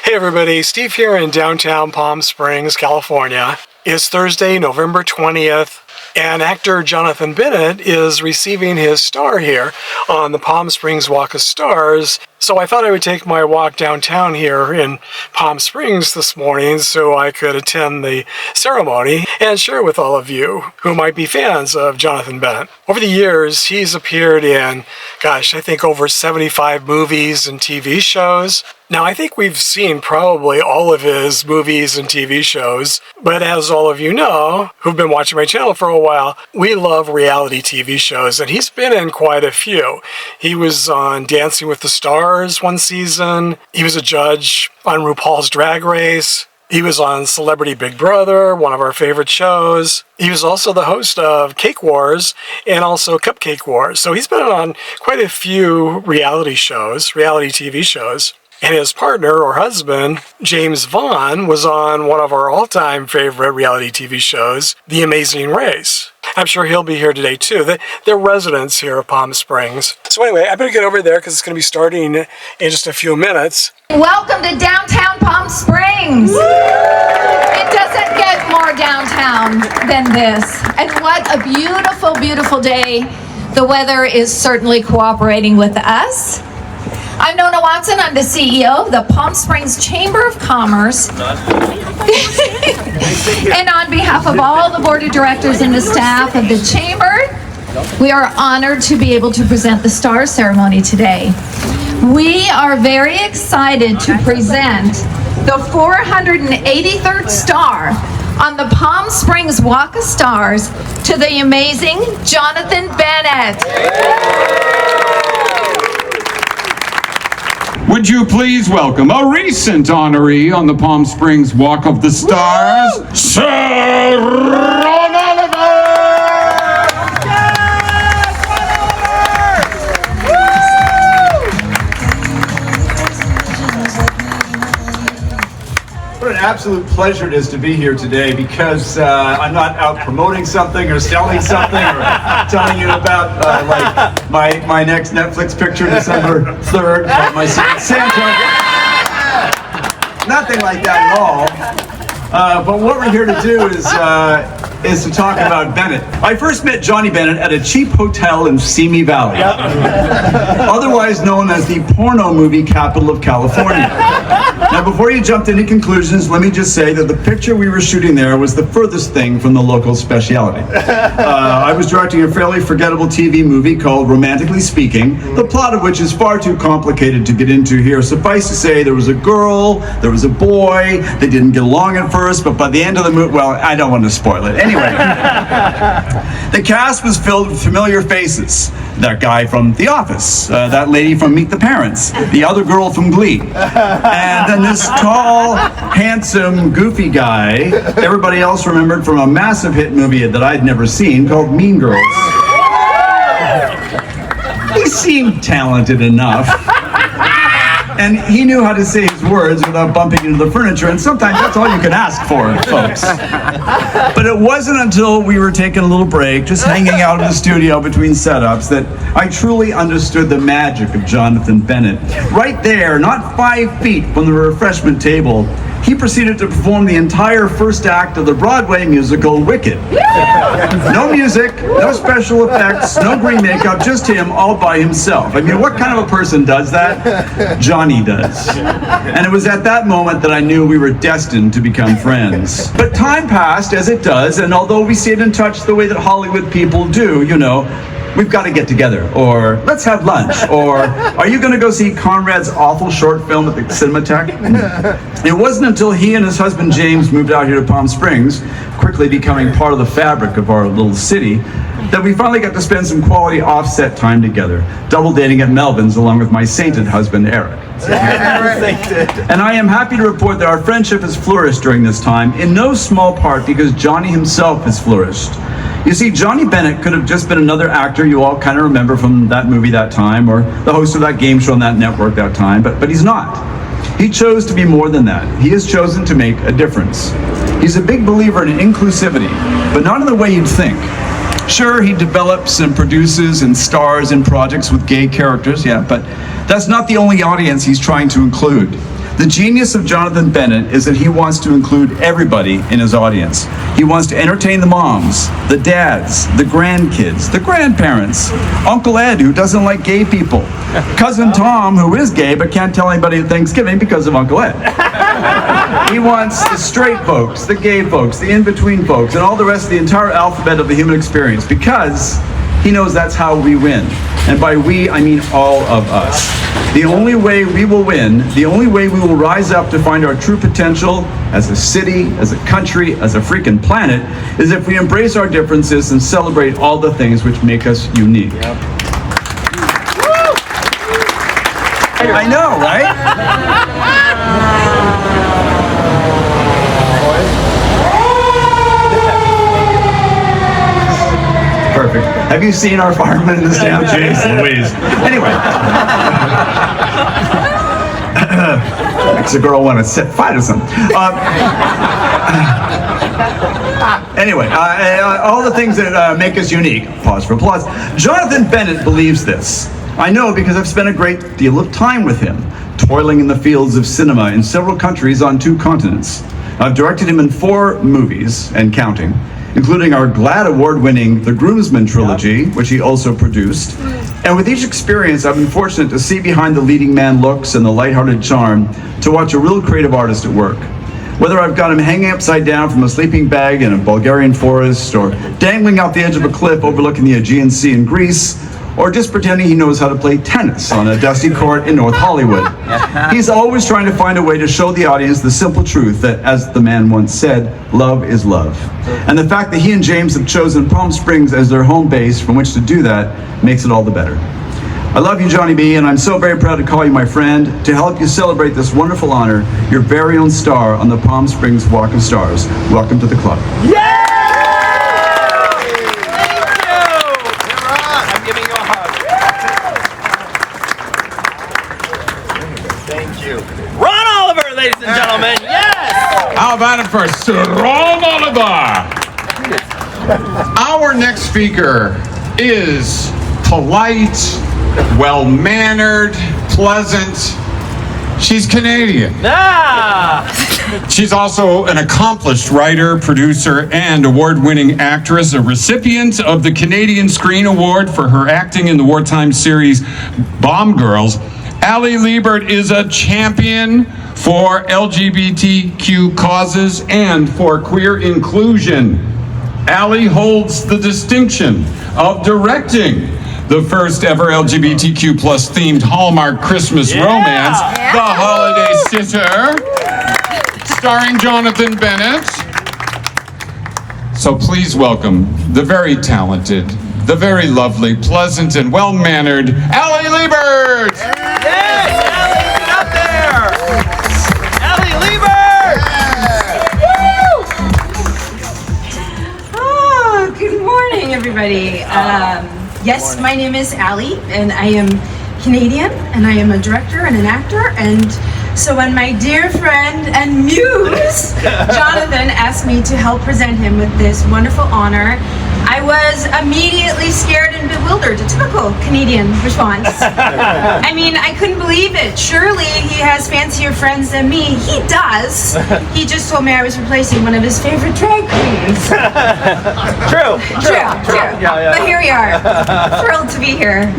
Hey everybody, Steve here in downtown Palm Springs, California. It's Thursday, November 20th, and actor Jonathan Bennett is receiving his star here on the Palm Springs Walk of Stars. So I thought I would take my walk downtown here in Palm Springs this morning so I could attend the ceremony and share with all of you who might be fans of Jonathan Bennett. Over the years, he's appeared in, I think over 75 movies and TV shows. Now, I think we've seen probably all of his movies and TV shows, but as all of you know, who've been watching my channel for a while, we love reality TV shows, and he's been in quite a few. He was on Dancing with the Stars one season. He was a judge on RuPaul's Drag Race. He was on Celebrity Big Brother, one of our favorite shows. He was also the host of Cake Wars and also Cupcake Wars. So he's been on quite a few reality shows, reality TV shows. And his partner or husband, Jaymes Vaughan, was on one of our all-time favorite reality TV shows, The Amazing Race. I'm sure he'll be here today too. They're residents here of Palm Springs. So anyway, I better get over there because it's going to be starting in just a few minutes. Welcome to downtown Palm Springs. It doesn't get more downtown than this. And what a beautiful, beautiful day. The weather is certainly cooperating with us. I'm Nona Watson. I'm the CEO of the Palm Springs Chamber of Commerce. And on behalf of all the board of directors and the staff of the Chamber, we are honored to be able to present the star ceremony today. We are very excited to present the 483rd star on the Palm Springs Walk of Stars to the amazing Jonathan Bennett. Would you please welcome a recent honoree on the Palm Springs Walk of the Stars, Sir Ron Oliver! What an absolute pleasure it is to be here today because I'm not out promoting something or selling something or telling you about my next Netflix picture, December 3rd, my Secret Santa. Nothing like that at all. But what we're here to do is to talk about Bennett. I first met Johnny Bennett at a cheap hotel in Simi Valley, otherwise known as the porno movie capital of California. Now, before you jumped into conclusions, let me just say that the picture we were shooting there was the furthest thing from the local speciality. I was directing a fairly forgettable TV movie called Romantically Speaking, the plot of which is far too complicated to get into here. Suffice to say, there was a girl, there was a boy, they didn't get along at first, but by the end of the movie, well, I don't want to spoil it. Anyway, the cast was filled with familiar faces. That guy from The Office, that lady from Meet the Parents, the other girl from Glee, and then this tall, handsome, goofy guy everybody else remembered from a massive hit movie that I'd never seen called Mean Girls. He seemed talented enough. And he knew how to say his words without bumping into the furniture, and sometimes that's all you can ask for, folks. But it wasn't until we were taking a little break, just hanging out in the studio between setups, that I truly understood the magic of Jonathan Bennett. Right there, not 5 feet from the refreshment table, he proceeded to perform the entire first act of the Broadway musical Wicked. No music, no special effects, no green makeup, just him all by himself. I mean, what kind of a person does that? Johnny does. And it was at that moment that I knew we were destined to become friends. But time passed, as it does, and although we stayed in touch the way that Hollywood people do, you know, we've got to get together, or let's have lunch, or are you going to go see Conrad's awful short film at the Cinematheque? It wasn't until he and his husband James moved out here to Palm Springs, quickly becoming part of the fabric of our little city, that we finally got to spend some quality offset time together, double dating at Melvin's along with my sainted husband Eric. And I am happy to report that our friendship has flourished during this time, in no small part because Johnny himself has flourished. You see, Johnny Bennett could have just been another actor you all kind of remember from that movie that time, or the host of that game show on that network that time, but he's not. He chose to be more than that. He has chosen to make a difference. He's a big believer in inclusivity, but not in the way you'd think. Sure, he develops and produces and stars in projects with gay characters, yeah, but that's not the only audience he's trying to include. The genius of Jonathan Bennett is that he wants to include everybody in his audience. He wants to entertain the moms, the dads, the grandkids, the grandparents, Uncle Ed, who doesn't like gay people, Cousin Tom, who is gay but can't tell anybody at Thanksgiving because of Uncle Ed. He wants the straight folks, the gay folks, the in-between folks, and all the rest of the entire alphabet of the human experience, because he knows that's how we win. And by we, I mean all of us. The only way we will win, the only way we will rise up to find our true potential as a city, as a country, as a freaking planet, is if we embrace our differences and celebrate all the things which make us unique. Yep. I know, right? Perfect. Have you seen our fireman in this town? Jeez Louise. Anyway. Makes a girl want to fight us. Anyway, all the things that make us unique. Pause for applause. Jonathan Bennett believes this. I know because I've spent a great deal of time with him, toiling in the fields of cinema in several countries on 2 continents. I've directed him in 4 movies, and counting, including our GLAAD award-winning The Groomsman trilogy, which he also produced. And with each experience, I've been fortunate to see behind the leading man looks and the lighthearted charm, to watch a real creative artist at work. Whether I've got him hanging upside down from a sleeping bag in a Bulgarian forest, or dangling off the edge of a cliff overlooking the Aegean Sea in Greece, or just pretending he knows how to play tennis on a dusty court in North Hollywood. He's always trying to find a way to show the audience the simple truth that, as the man once said, love is love. And the fact that he and Jaymes have chosen Palm Springs as their home base from which to do that makes it all the better. I love you, Johnny B, and I'm so very proud to call you my friend, to help you celebrate this wonderful honor, your very own star on the Palm Springs Walk of Stars. Welcome to the club. Yeah! Ladies and gentlemen, yes! How about it for Sir Ron Oliver? Our next speaker is polite, well-mannered, pleasant. She's Canadian. Ah! She's also an accomplished writer, producer, and award-winning actress, a recipient of the Canadian Screen Award for her acting in the wartime series Bomb Girls. Libert is a champion for LGBTQ causes and for queer inclusion. Holds the distinction of directing the first ever LGBTQ plus themed Hallmark Christmas romance, The Holiday Sitter, starring Jonathan Bennett. So please welcome the very talented, the very lovely, pleasant, and well-mannered Libert! Yes! Allie, get up there! Libert! Oh, good morning, everybody. Yes, my name is Allie, and I am Canadian, and I am a director and an actor, and so when my dear friend and muse, Jonathan, asked me to help present him with this wonderful honor, I was immediately scared and bewildered, a typical Canadian response. I mean, I couldn't believe it. Surely he has fancier friends than me. He does. He just told me I was replacing one of his favorite drag queens. True. Yeah. But here we are, thrilled to be here.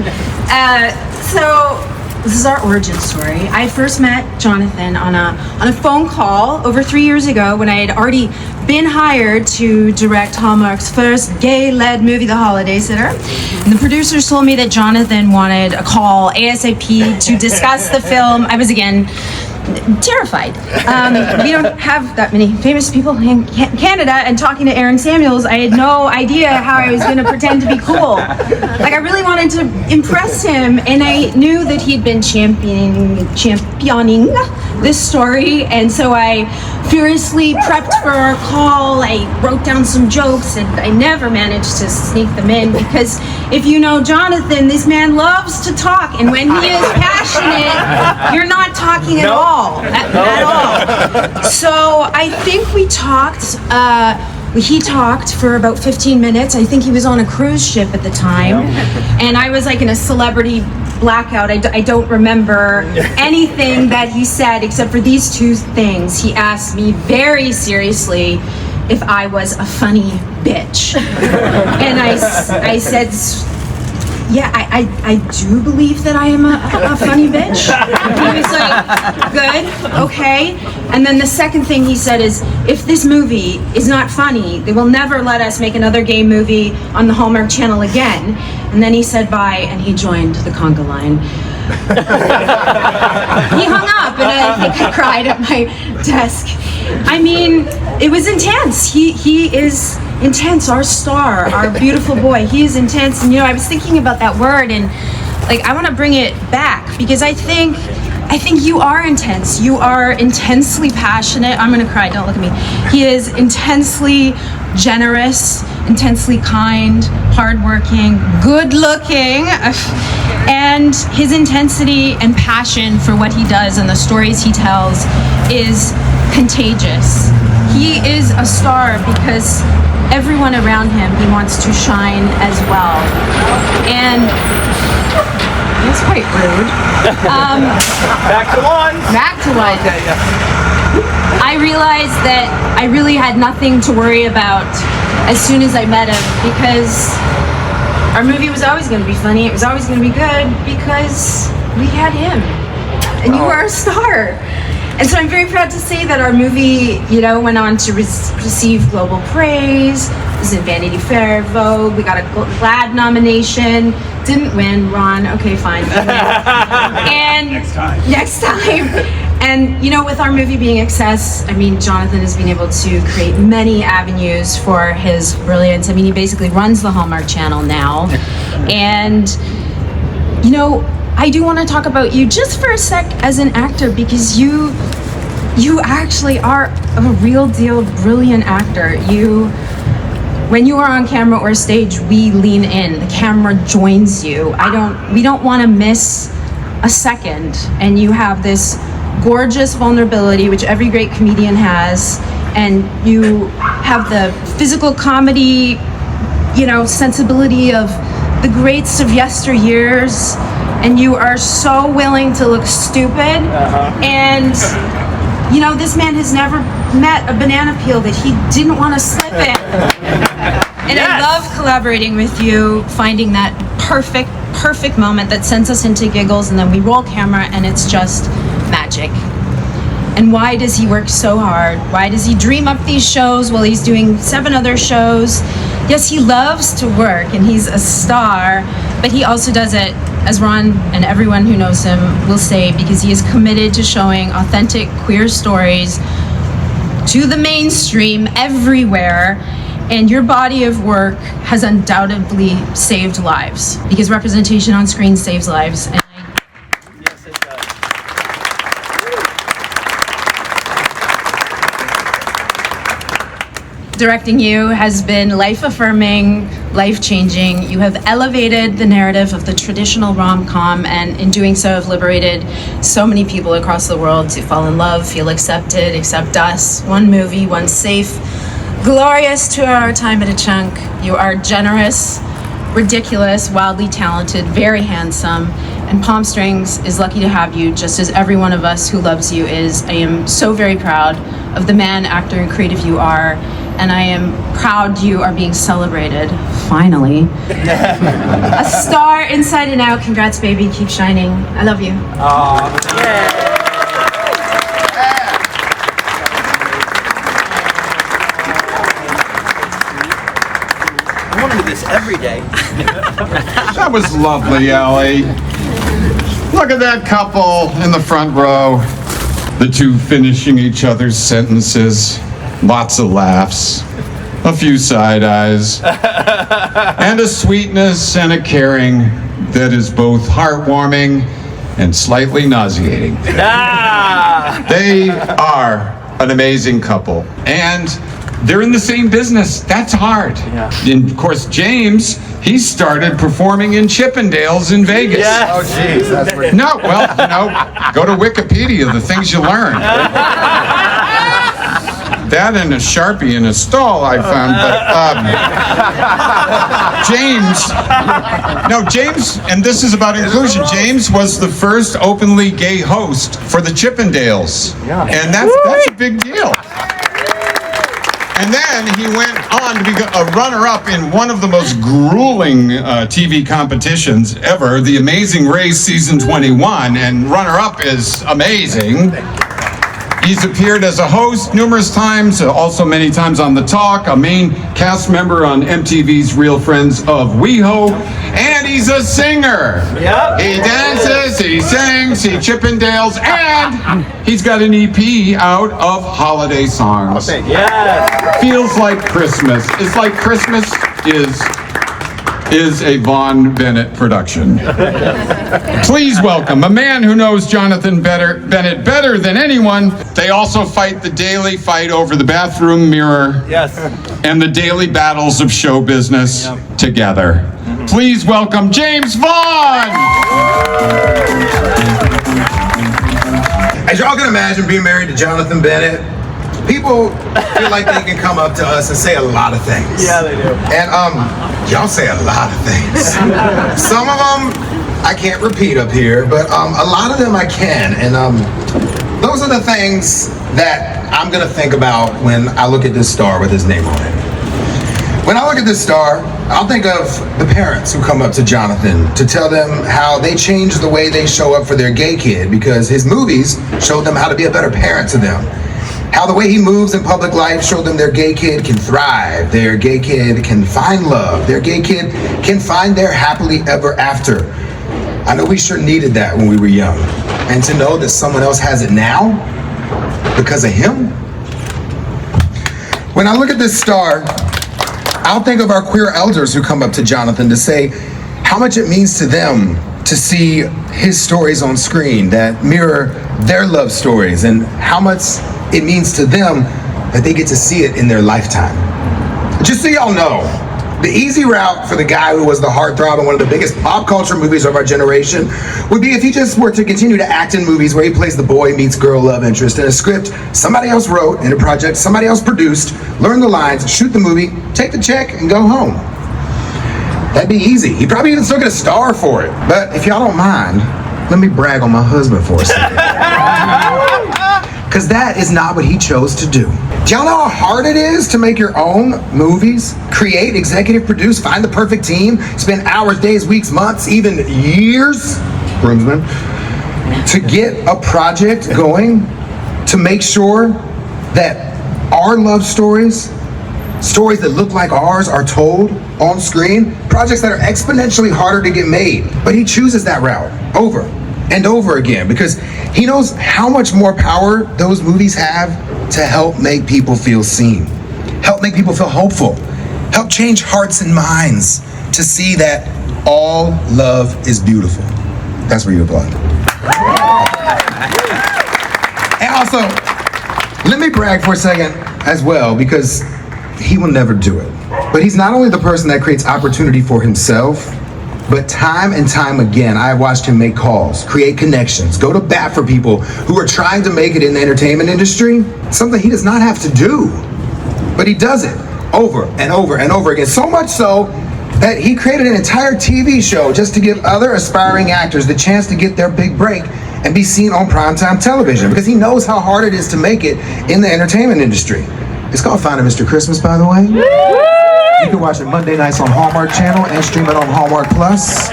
So this is our origin story. I first met Jonathan on a phone call over 3 years ago when I had already been hired to direct Hallmark's first gay-led movie, The Holiday Sitter. And the producers told me that Jonathan wanted a call ASAP to discuss the film. I was, again, terrified. We don't have that many famous people in Canada, and talking to Aaron Samuels, I had no idea how I was going to pretend to be cool. Like, I really wanted to impress him, and I knew that he'd been championing this story, and so I furiously prepped for our call. I wrote down some jokes, and I never managed to sneak them in, because if you know Jonathan, this man loves to talk, and when he is passionate, you're not talking at all. At all. So I think we talked, he talked for about 15 minutes. I think he was on a cruise ship at the time. And I was like in a celebrity blackout. I don't remember anything that he said except for these two things. He asked me very seriously if I was a funny bitch. And I said, yeah, I do believe that I am a funny bitch. He was like, good, okay. And then the second thing he said is, if this movie is not funny, they will never let us make another gay movie on the Hallmark Channel again. And then he said bye, and he joined the conga line. He hung up, and I think I cried at my desk. I mean, it was intense. He is intense, our star, our beautiful boy. He is intense. And I was thinking about that word, and like I want to bring it back because I think you are intense. You are intensely passionate. I'm gonna cry, don't look at me. He is intensely generous, intensely kind, hardworking, good looking, and his intensity and passion for what he does and the stories he tells is contagious. He is a star because everyone around him, he wants to shine as well. And that's quite rude. Back to one. Back to one. Okay, yeah. I realized that I really had nothing to worry about as soon as I met him because our movie was always going to be funny. It was always going to be good because we had him. And you are a star. And so I'm very proud to say that our movie, went on to receive global praise. It was in Vanity Fair, Vogue. We got a GLAAD nomination. Didn't win, Ron. Okay, fine. And next time. And with our movie being a success, Jonathan has been able to create many avenues for his brilliance. He basically runs the Hallmark Channel now. And, I do want to talk about you just for a sec as an actor because you actually are a real deal brilliant actor. When you are on camera or stage, we lean in. The camera joins you. We don't want to miss a second. And you have this gorgeous vulnerability, which every great comedian has, and you have the physical comedy, sensibility of the greats of yesteryears. And you are so willing to look stupid. And, this man has never met a banana peel that he didn't want to slip in. And yes. I love collaborating with you, finding that perfect moment that sends us into giggles, and then we roll camera and it's just magic. And why does he work so hard? Why does he dream up these shows while he's doing 7 other shows? Yes, he loves to work and he's a star, but he also does it, as Ron and everyone who knows him will say, because he is committed to showing authentic queer stories to the mainstream everywhere. And your body of work has undoubtedly saved lives, because representation on screen saves lives. And Yes, it does. Directing you has been life-affirming, life-changing. You have elevated the narrative of the traditional rom-com, and in doing so have liberated so many people across the world to fall in love, feel accepted, accept us. One movie, one safe, glorious 2-hour time at a chunk. You are generous, ridiculous, wildly talented, very handsome, and Palm Springs is lucky to have you, just as every one of us who loves you is. I am so very proud of the man, actor, and creative you are, and I am proud you are being celebrated, finally. A star inside and out. Congrats, baby. Keep shining. I love you. I want to do this every day. That was lovely, Allie. Look at that couple in the front row. The two finishing each other's sentences. Lots of laughs. A few side eyes. And a sweetness and a caring that is both heartwarming and slightly nauseating. They are an amazing couple. And they're in the same business. That's hard. Yeah. And of course, Jaymes, he started performing in Chippendales in Vegas. Yes. Oh, geez, that's pretty. No, well, go to Wikipedia, the things you learn. That and a Sharpie in a stall I found, but Jaymes, and this is about inclusion, Jaymes was the first openly gay host for the Chippendales. Yeah. And that's a big deal. And then he went on to be a runner-up in one of the most grueling TV competitions ever, The Amazing Race Season 21, and runner-up is amazing. He's appeared as a host numerous times, also many times on The Talk, a main cast member on MTV's Real Friends of WeHo, and he's a singer. Yep. He dances, he sings, he Chippendales, and he's got an EP out of holiday songs. Yes. Feels like Christmas. It's like Christmas is a Vaughan Bennett production. Please welcome a man who knows Jonathan Bennett better than anyone. They also fight the daily fight over the bathroom mirror. Yes. And the daily battles of show business together. Please welcome Jaymes Vaughan. As y'all can imagine, being married to Jonathan Bennett, people feel like they can come up to us and say a lot of things. Yeah, they do. And y'all say a lot of things. Some of them I can't repeat up here, but a lot of them I can. And those are the things that I'm gonna think about when I look at this star with his name on it. When I look at this star, I'll think of the parents who come up to Jonathan to tell them how they changed the way they show up for their gay kid because his movies showed them how to be a better parent to them. How the way he moves in public life showed them their gay kid can thrive, their gay kid can find love, their gay kid can find their happily ever after. I know we sure needed that when we were young. And to know that someone else has it now because of him. When I look at this star, I'll think of our queer elders who come up to Jonathan to say how much it means to them to see his stories on screen that mirror their love stories and how much it means to them that they get to see it in their lifetime. Just so y'all know, the easy route for the guy who was the heartthrob in one of the biggest pop culture movies of our generation would be if he just were to continue to act in movies where he plays the boy meets girl love interest in a script somebody else wrote, in a project somebody else produced, learn the lines, shoot the movie, take the check, and go home. That'd be easy. He'd probably even still get a star for it. But if y'all don't mind, let me brag on my husband for a second. Because that is not what he chose to do. Do y'all know how hard it is to make your own movies? Create, executive produce, find the perfect team, spend hours, days, weeks, months, even years, groomsmen, to get a project going, to make sure that our love stories that look like ours are told on screen, projects that are exponentially harder to get made. But he chooses that route over and over again because he knows how much more power those movies have to help make people feel seen, help make people feel hopeful, help change hearts and minds to see that all love is beautiful. That's where you applaud. And also, let me brag for a second as well because he will never do it. But he's not only the person that creates opportunity for himself, but time and time again, I have watched him make calls, create connections, go to bat for people who are trying to make it in the entertainment industry, something he does not have to do. But he does it over and over and over again, so much so that he created an entire TV show just to give other aspiring actors the chance to get their big break and be seen on primetime television, because he knows how hard it is to make it in the entertainment industry. It's called Finding Mr. Christmas, by the way. You can watch it Monday nights on Hallmark Channel and stream it on Hallmark Plus.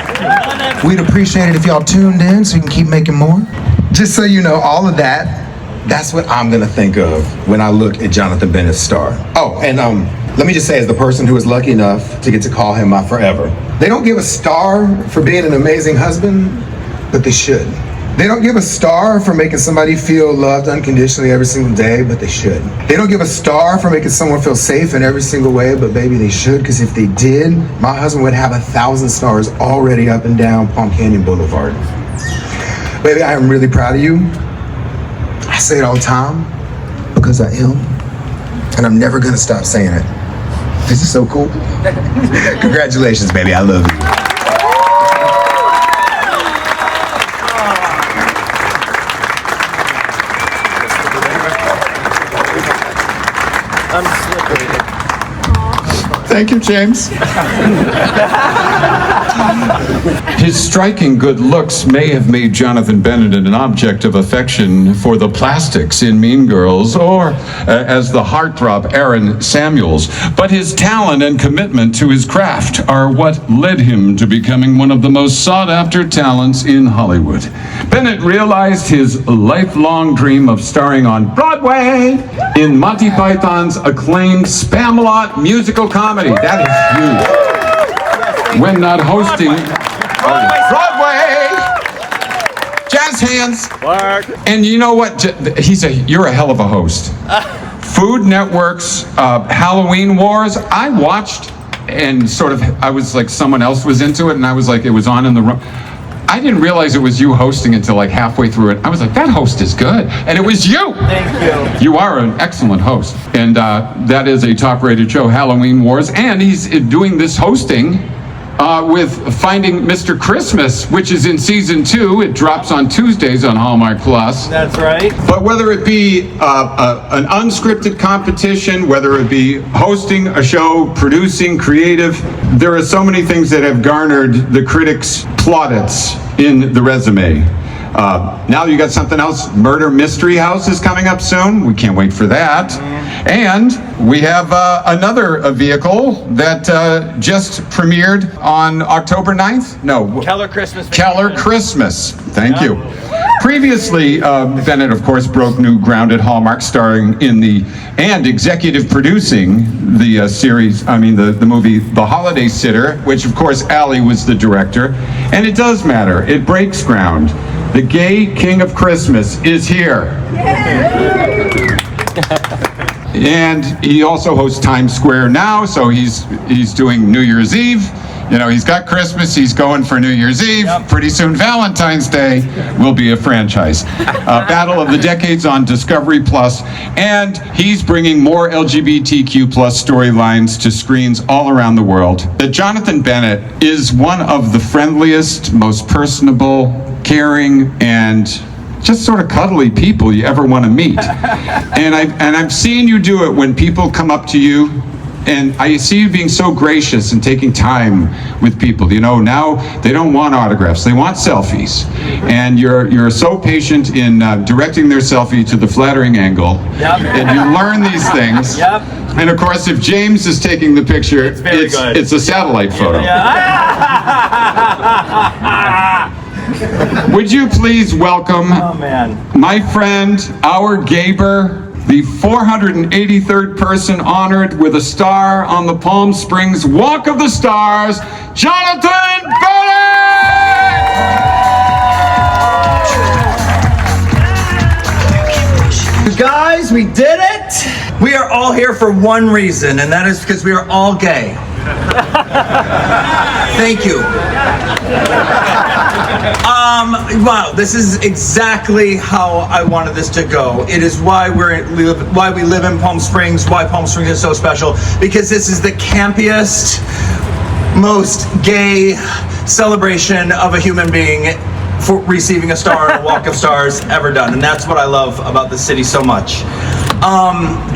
We'd appreciate it if y'all tuned in so we can keep making more. Just so you know, all of that, that's what I'm gonna think of when I look at Jonathan Bennett's star. Oh, and let me just say, as the person who was lucky enough to get to call him my forever, they don't give a star for being an amazing husband, but they should. They don't give a star for making somebody feel loved unconditionally every single day, but they should. They don't give a star for making someone feel safe in every single way, but baby, they should, because if they did, my husband would have 1,000 stars already up and down Palm Canyon Boulevard. Baby, I am really proud of you. I say it all the time, because I am, and I'm never gonna stop saying it. This is so cool. Congratulations, baby, I love you. I'm slippery. Thank you, James. His striking good looks may have made Jonathan Bennett an object of affection for the plastics in Mean Girls, or as the heartthrob Aaron Samuels. But his talent and commitment to his craft are what led him to becoming one of the most sought-after talents in Hollywood. Bennett realized his lifelong dream of starring on Broadway in Monty Python's acclaimed Spamalot musical comedy. That is huge. When not hosting Broadway, jazz hands. And you know what? You're a hell of a host. Food Network's Halloween Wars. I watched, and I was like, someone else was into it, and I was like, it was on in the room. I didn't realize it was you hosting until like halfway through it. I was like, that host is good. And it was you. Thank you. You are an excellent host. And that is a top-rated show, Halloween Wars. And he's doing this hosting with Finding Mr. Christmas, which is in season 2. It drops on Tuesdays on Hallmark Plus. That's right. But whether it be an unscripted competition, whether it be hosting a show, producing, creative, there are so many things that have garnered the critics' plaudits in the resume. Now you got something else. Murder Mystery House is coming up soon. We can't wait for that. And we have another vehicle that just premiered on October 9th. No. Keller Christmas. Keller Christmas. Thank you. Previously, Bennett, of course, broke new ground at Hallmark, starring in and executive producing the series, the movie The Holiday Sitter, which, of course, Allie was the director. And it does matter. It breaks ground. The gay king of Christmas is here. And he also hosts Times Square now, so he's doing New Year's Eve. You know, he's got Christmas, he's going for New Year's Eve. Yep. Pretty soon Valentine's Day will be a franchise. Battle of the Decades on Discovery Plus, and he's bringing more LGBTQ plus storylines to screens all around the world. Jonathan Bennett is one of the friendliest, most personable, caring, and just sort of cuddly people you ever want to meet. And I've seen you do it when people come up to you, and I see you being so gracious and taking time with people. You know, now they don't want autographs, they want selfies. And you're so patient in directing their selfie to the flattering angle. Yep. And you learn these things. Yep. And of course, if James is taking the picture, it's a satellite photo. Yeah. Would you please welcome my friend, our Gaber, the 483rd person honored with a star on the Palm Springs Walk of the Stars, Jonathan Bennett! You guys, we did it! We are all here for one reason, and that is because we are all gay. Thank you. Wow, this is exactly how I wanted this to go. It is why we live in Palm Springs, why Palm Springs is so special, because this is the campiest, most gay celebration of a human being for receiving a star on a Walk of Stars ever done. And that's what I love about the city so much.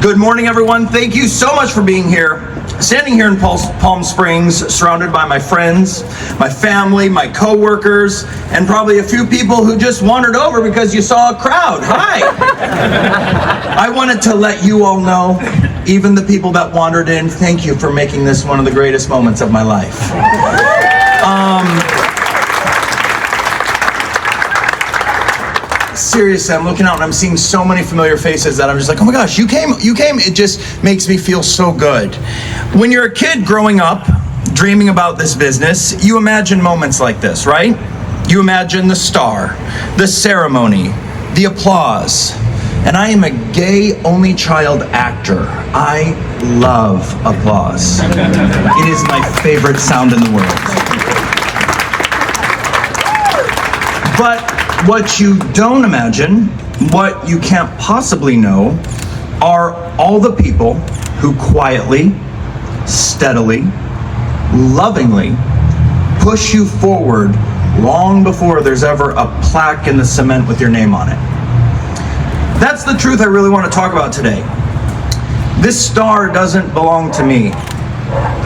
Good morning, everyone. Thank you so much for being here. Standing here in Palm Springs, surrounded by my friends, my family, my co-workers, and probably a few people who just wandered over because you saw a crowd. Hi! I wanted to let you all know, even the people that wandered in, thank you for making this one of the greatest moments of my life. Seriously, I'm looking out and I'm seeing so many familiar faces that I'm just like, oh my gosh, you came. It just makes me feel so good. When you're a kid growing up, dreaming about this business, you imagine moments like this, right? You imagine the star, the ceremony, the applause. And I am a gay only child actor. I love applause. It is my favorite sound in the world. But what you don't imagine, what you can't possibly know, are all the people who quietly, steadily, lovingly push you forward long before there's ever a plaque in the cement with your name on it. That's the truth I really want to talk about today. This star doesn't belong to me.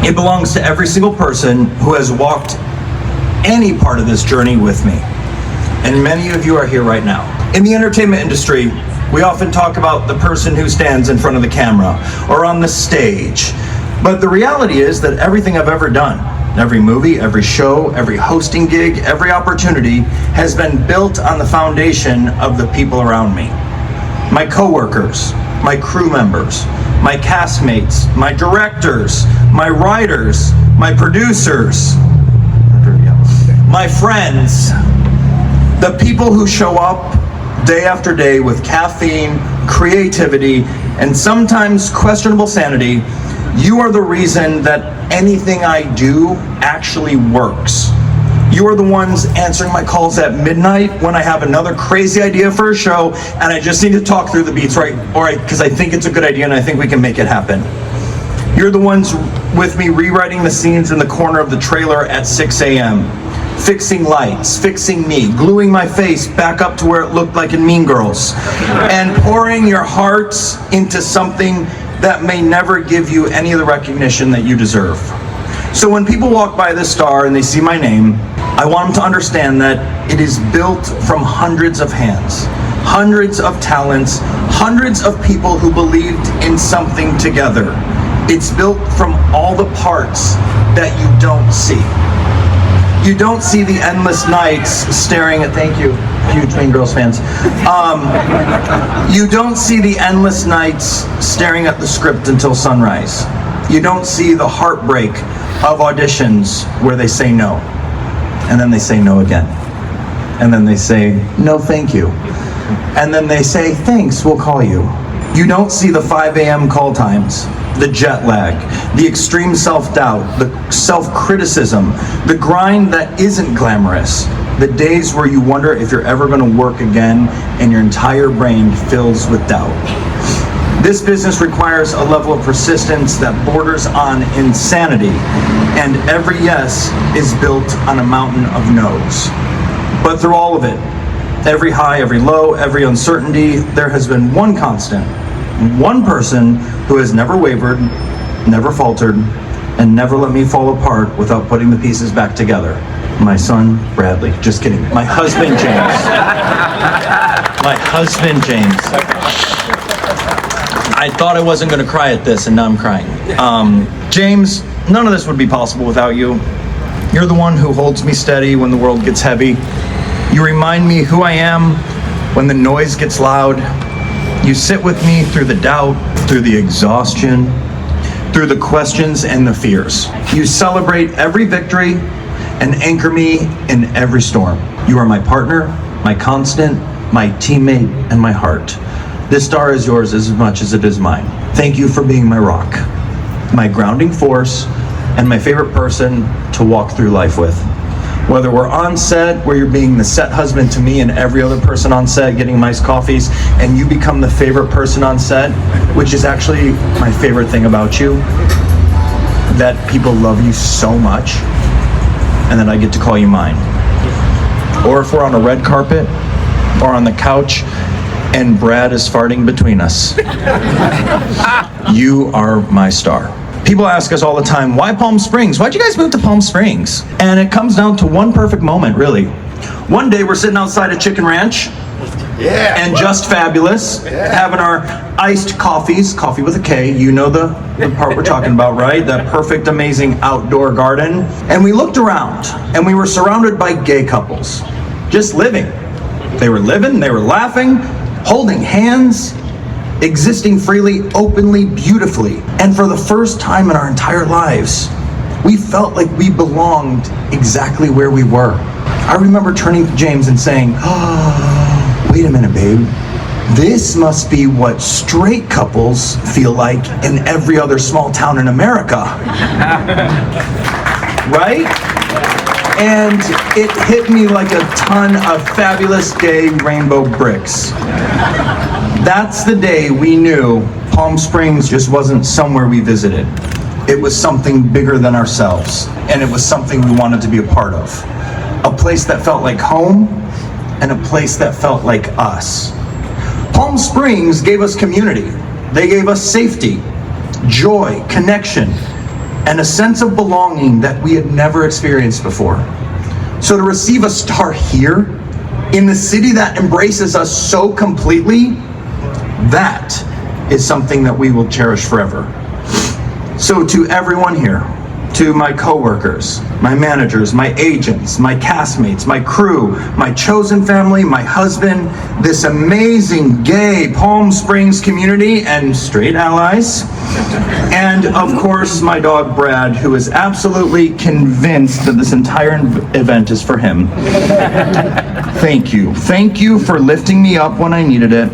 It belongs to every single person who has walked any part of this journey with me. And many of you are here right now. In the entertainment industry, we often talk about the person who stands in front of the camera or on the stage. But the reality is that everything I've ever done, every movie, every show, every hosting gig, every opportunity has been built on the foundation of the people around me. My coworkers, my crew members, my castmates, my directors, my writers, my producers, my friends, the people who show up day after day with caffeine, creativity, and sometimes questionable sanity. You are the reason that anything I do actually works. You are the ones answering my calls at midnight when I have another crazy idea for a show and I just need to talk through the beats, right? Or because I think it's a good idea and I think we can make it happen. You're the ones with me rewriting the scenes in the corner of the trailer at 6 a.m. Fixing lights, fixing me, gluing my face back up to where it looked like in Mean Girls, and pouring your hearts into something that may never give you any of the recognition that you deserve. So when people walk by this star and they see my name, I want them to understand that it is built from hundreds of hands, hundreds of talents, hundreds of people who believed in something together. It's built from all the parts that you don't see. You don't see the endless nights staring at, thank you, huge Mean Girls fans. You don't see the endless nights staring at the script until sunrise. You don't see the heartbreak of auditions where they say no, and then they say no again. And then they say, no, thank you. And then they say, thanks, we'll call you. You don't see the 5 a.m. call times, the jet lag, the extreme self-doubt, the self-criticism, the grind that isn't glamorous, the days where you wonder if you're ever going to work again and your entire brain fills with doubt. This business requires a level of persistence that borders on insanity, and every yes is built on a mountain of no's. But through all of it, every high, every low, every uncertainty, there has been one constant, one person who has never wavered, never faltered, and never let me fall apart without putting the pieces back together. My son, Bradley. Just kidding. My husband, Jaymes. My husband, Jaymes. I thought I wasn't going to cry at this, and now I'm crying. Jaymes, none of this would be possible without you. You're the one who holds me steady when the world gets heavy. You remind me who I am when the noise gets loud. You sit with me through the doubt, through the exhaustion, through the questions and the fears. You celebrate every victory and anchor me in every storm. You are my partner, my constant, my teammate, and my heart. This star is yours as much as it is mine. Thank you for being my rock, my grounding force, and my favorite person to walk through life with. Whether we're on set, where you're being the set husband to me and every other person on set, getting nice coffees, and you become the favorite person on set, which is actually my favorite thing about you, that people love you so much, and that I get to call you mine. Or if we're on a red carpet, or on the couch, and Brad is farting between us. You are my star. People ask us all the time, why Palm Springs? Why'd you guys move to Palm Springs? And it comes down to one perfect moment, really. One day we're sitting outside a chicken ranch, and Just Fabulous, having our iced coffees, coffee with a K, you know the part we're talking about, right? That perfect, amazing outdoor garden. And we looked around, and we were surrounded by gay couples, just living. They were living, they were laughing, holding hands, existing freely, openly, beautifully. And for the first time in our entire lives, we felt like we belonged exactly where we were. I remember turning to Jaymes and saying, oh, wait a minute, babe. This must be what straight couples feel like in every other small town in America. Right? And it hit me like a ton of fabulous gay rainbow bricks. That's the day we knew Palm Springs just wasn't somewhere we visited. It was something bigger than ourselves, and it was something we wanted to be a part of. A place that felt like home, and a place that felt like us. Palm Springs gave us community. They gave us safety. joy, connection, and a sense of belonging that we had never experienced before. So to receive a star here, in the city that embraces us so completely, that is something that we will cherish forever. So to everyone here, to my coworkers, my managers, my agents, my castmates, my crew, my chosen family, my husband, this amazing gay Palm Springs community and straight allies, and of course my dog Brad, who is absolutely convinced that this entire event is for him. Thank you. Thank you for lifting me up when I needed it.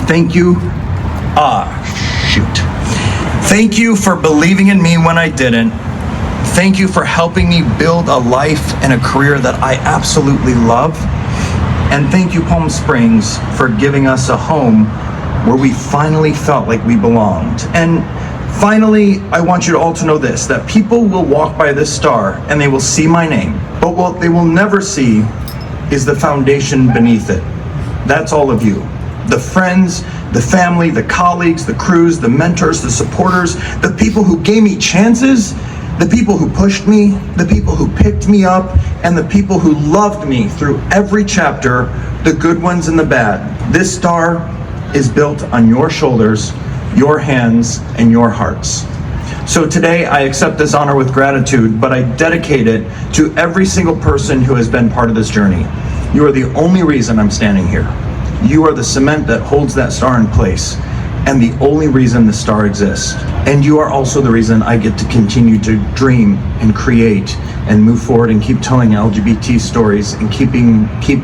Thank you. Thank you for believing in me when I didn't. Thank you for helping me build a life and a career that I absolutely love. And thank you, Palm Springs, for giving us a home where we finally felt like we belonged. And finally, I want you all to know this, that people will walk by this star and they will see my name, but what they will never see is the foundation beneath it. That's all of you. The friends, the family, the colleagues, the crews, the mentors, the supporters, the people who gave me chances, the people who pushed me, the people who picked me up, and the people who loved me through every chapter, the good ones and the bad. This star is built on your shoulders, your hands, and your hearts. So today I accept this honor with gratitude, but I dedicate it to every single person who has been part of this journey. You are the only reason I'm standing here. You are the cement that holds that star in place, and the only reason the star exists. And you are also the reason I get to continue to dream and create and move forward and keep telling LGBT stories and keep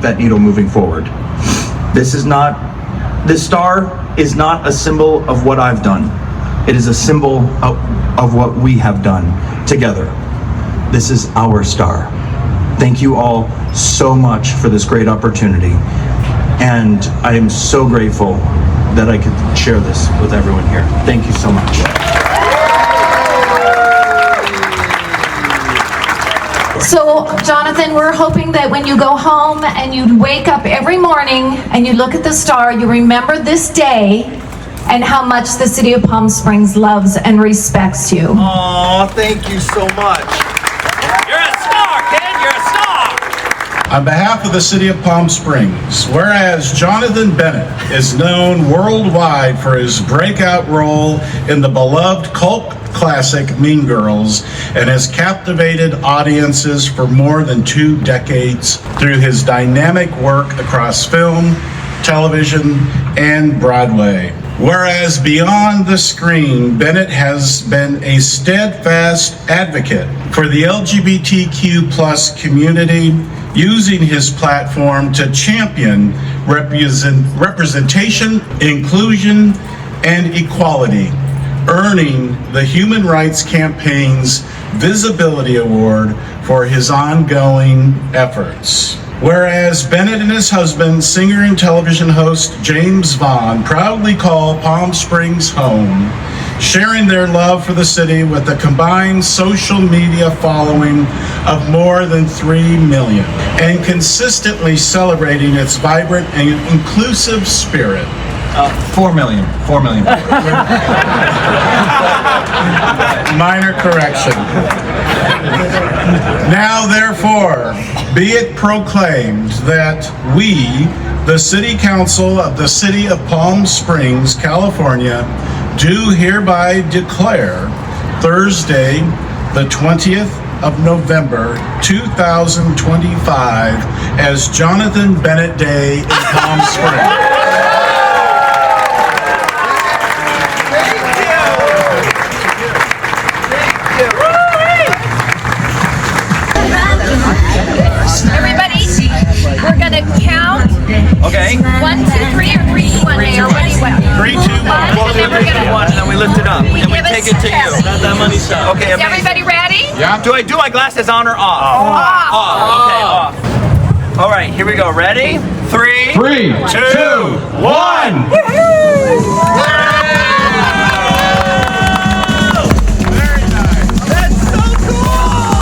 that needle moving forward. This star is not a symbol of what I've done. It is a symbol of what we have done together. This is our star. Thank you all so much for this great opportunity. And I am so grateful that I could share this with everyone here. Thank you so much. So, Jonathan, we're hoping that when you go home and you wake up every morning and you look at the star, you remember this day and how much the city of Palm Springs loves and respects you. Aw, thank you so much. You're a star, kid. You're a star. On behalf of the City of Palm Springs, whereas Jonathan Bennett is known worldwide for his breakout role in the beloved cult classic Mean Girls and has captivated audiences for more than 2 decades through his dynamic work across film, television, and Broadway. Whereas beyond the screen, Bennett has been a steadfast advocate for the LGBTQ+ community, using his platform to champion representation, inclusion, and equality, earning the Human Rights Campaign's Visibility Award for his ongoing efforts. Whereas Bennett and his husband, singer and television host Jaymes Vaughan, proudly call Palm Springs home, sharing their love for the city with a combined social media following of more than 3 million, and consistently celebrating its vibrant and inclusive spirit. 4 million. Minor correction. Now, therefore, be it proclaimed that we, the City Council of the City of Palm Springs, California, do hereby declare Thursday, the 20th of November, 2025 as Jonathan Bennett Day in Palm Springs. Everybody, we're going to count. Okay. 1, 2, 3, or 3, 2, 1. Or what do you want? 3, 2, 1. And then we're gonna- And then we lift it up. And we give take us it to you. test. That money stuff. Okay, Is amazing. everybody ready? Yeah. Do I do my glasses on or off? Off. Okay, off. All right, here we go. Ready? 3, 3, 2, 1. Very nice. That's so cool.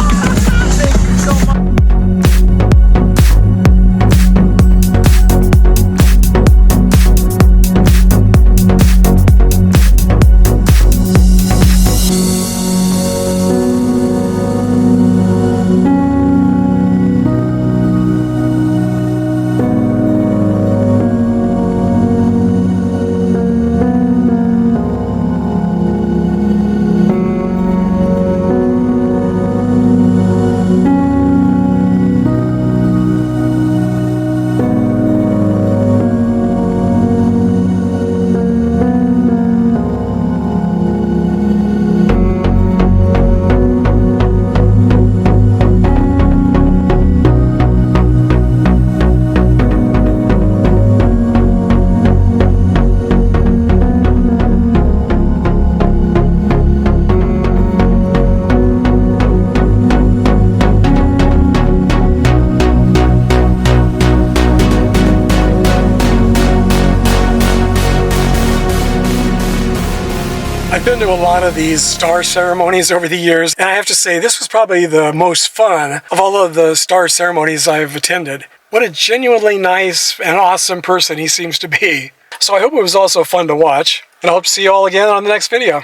Thank you so much. I've been to a lot of these star ceremonies over the years, and I have to say this was probably the most fun of all of the star ceremonies I've attended. What a genuinely nice and awesome person he seems to be. So I hope it was also fun to watch, and I hope to see you all again on the next video.